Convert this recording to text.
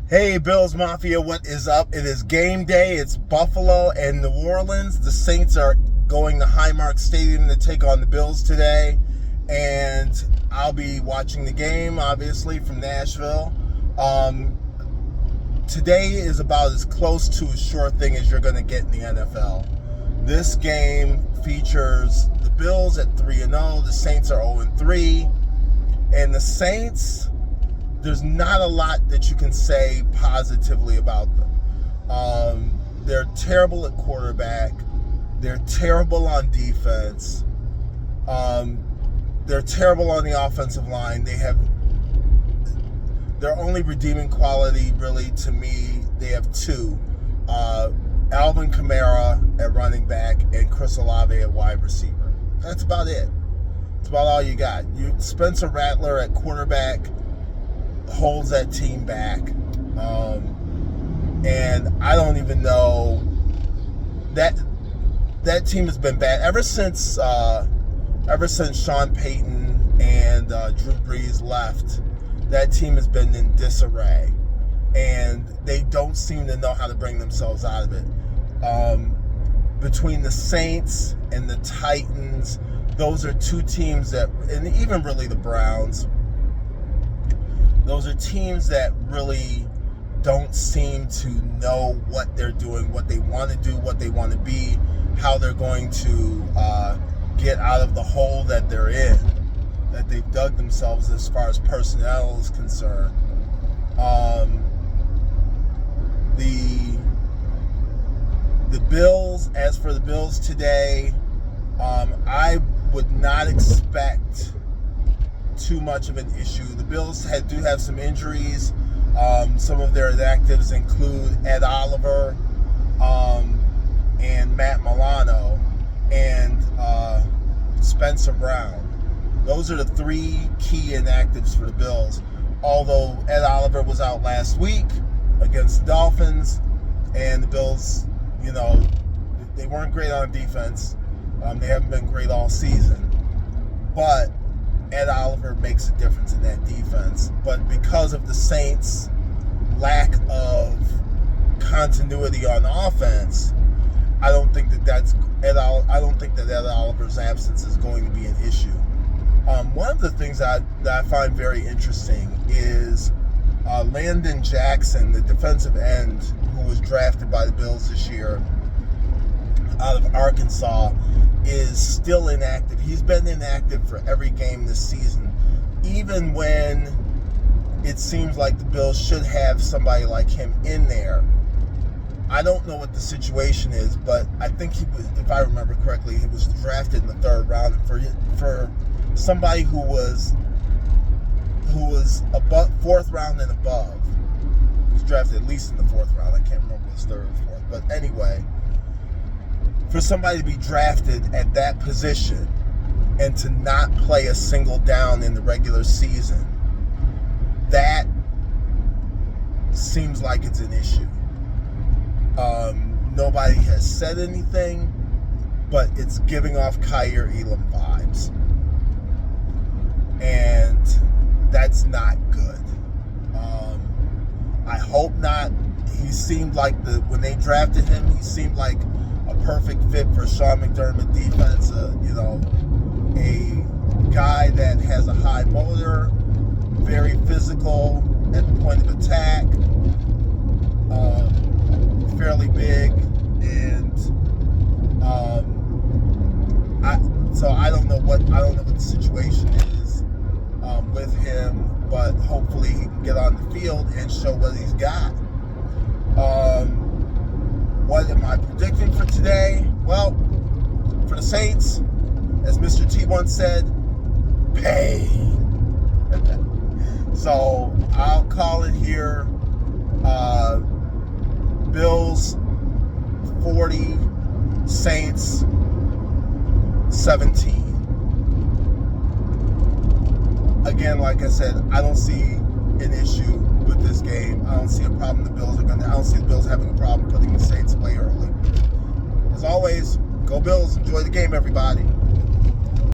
Hey, Billsmafia, what is up? It is game day. It's Buffalo and New Orleans. The Saints are going to Highmark Stadium to take on the Bills today. And I'll be watching the game, obviously, from Nashville. Today is about as close to a sure thing as you're going to get in the NFL. This game features the Bills at 3-0. The Saints are 0-3. And the Saints, there's not a lot that you can say positively about them. They're terrible at quarterback. They're terrible on defense. They're terrible on the offensive line. Their only redeeming quality, really, to me, they have two. Alvin Kamara at running back and Chris Olave at wide receiver. That's about it. That's about all you got. Spencer Rattler at quarterback holds that team back. And I don't even know that team has been bad ever since Sean Payton and Drew Brees left. That team has been in disarray, and they don't seem to know how to bring themselves out of it. Between the Saints and the Titans, those are two teams that, and even really the Browns, those are teams that really don't seem to know what they're doing, what they want to do, what they want to be, how they're going to get out of the hole that they're in, that they've dug themselves as far as personnel is concerned. The Bills, as for the Bills today, I would not expect too much of an issue. The Bills do have some injuries. Some of their inactives include Ed Oliver and Matt Milano and Spencer Brown. Those are the three key inactives for the Bills. Although Ed Oliver was out last week against the Dolphins, and the Bills, they weren't great on defense. They haven't been great all season. But Ed Oliver makes a difference in that defense. But because of the Saints' lack of continuity on offense, I don't think that Ed Oliver's absence is going to be an issue. One of the things that I find very interesting is Landon Jackson, the defensive end who was drafted by the Bills this year out of Arkansas, is still inactive. He's been inactive for every game this season, even when it seems like the Bills should have somebody like him in there. I don't know what the situation is, but I think he was, if I remember correctly, he was drafted in the third round. And for somebody who was above fourth round and above, he was drafted at least in the fourth round. I can't remember if it was third or fourth, but anyway, for somebody to be drafted at that position and to not play a single down in the regular season, that seems like it's an issue. Nobody has said anything, but it's giving off Kaiir Elam vibes. And that's not good. I hope not. He seemed like when they drafted him, he seemed like a perfect fit for Sean McDermott defense. A guy that has a high motor, very physical at the point of attack, fairly big, and I don't know what the situation is with him, but hopefully he can get on the field and show what he's got. What am I predicting for today? Well, for the Saints, as Mr. T once said, pain. So I'll call it here. Bills 40, Saints 17. Again, like I said, I don't see an issue with this game. I don't see a problem I don't see the Bills having a problem putting the Saints away early. As always, go Bills. Enjoy the game, everybody.